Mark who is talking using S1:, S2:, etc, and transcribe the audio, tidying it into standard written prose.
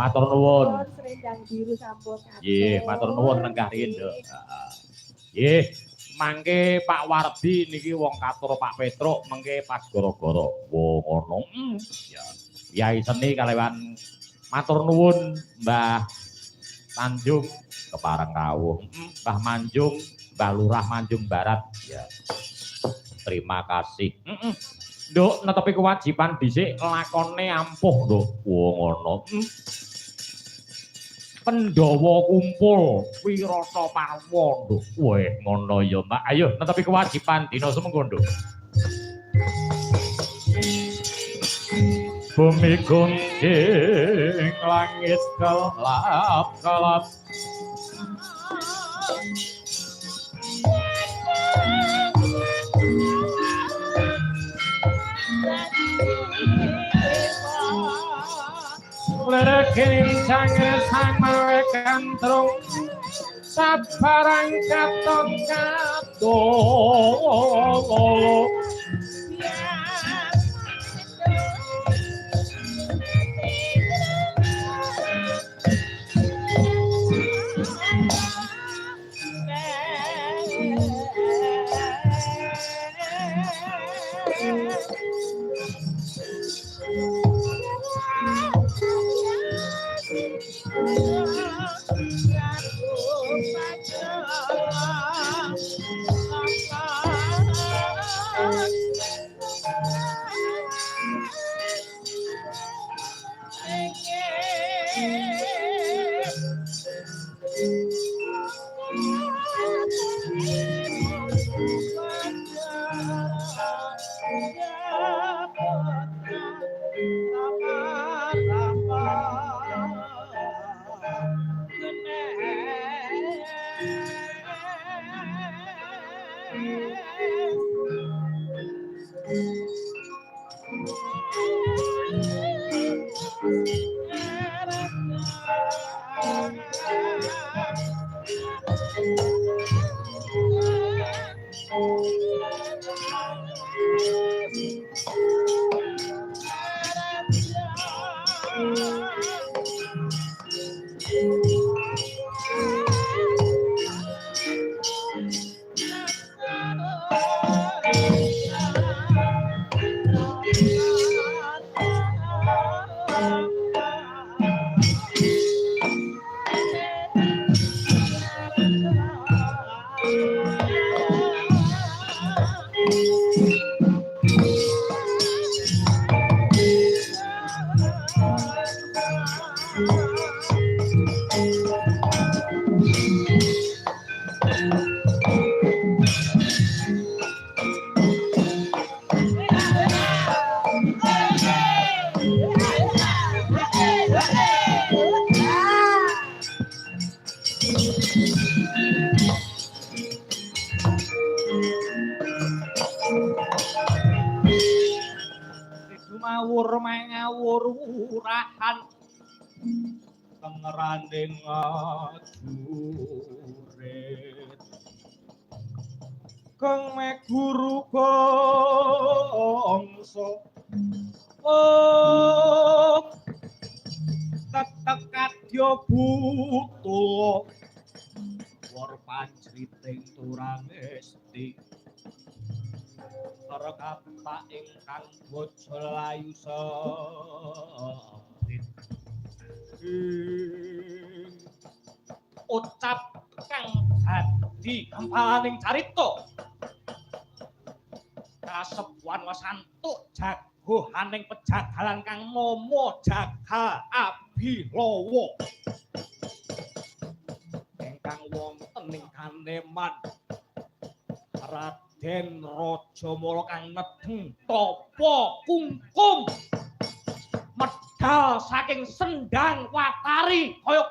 S1: Matur nuwun.
S2: Selendang biru sampun.
S1: Nggih, matur nuwun Nenggah Rindo. Nggih, mangke Pak Wardi niki wong katur Pak Petruk mengke pas gara-gara. Wo ngono. Ya. Yai Seni kalewan matur nuwun Mbah Tanjung kepareng kawuh. Mbah Manjung, Mbah Lurah Manjung Barat. Ya. Terima kasih. Nduk netepi kewajiban dhisik lakone ampuh, Nduk. Wo ngono. Pandhawa kumpul wirasa parwa nduk. Weh ngono ya Mbak. Ayo netepi kewajiban dina semengko nduk. Bumi gunting langit kelap-kelap Lereking sangre sang mawe kantrung sabarang katon katon
S3: ngawur-ngawur-urahan pengeranding ajurit kang meguru gongso tetek kadya butuh war panjriting turang esti rekata ingkang bojo layu serit ucap kang dadi hampaning carita kasepuhan wasantuk jagohaning pejagalan kang momo jaga abilawa ingkang wonten ing Kaneman Raden Raja Mala kang nedheng tapa kungkum medal saking sendang watari kaya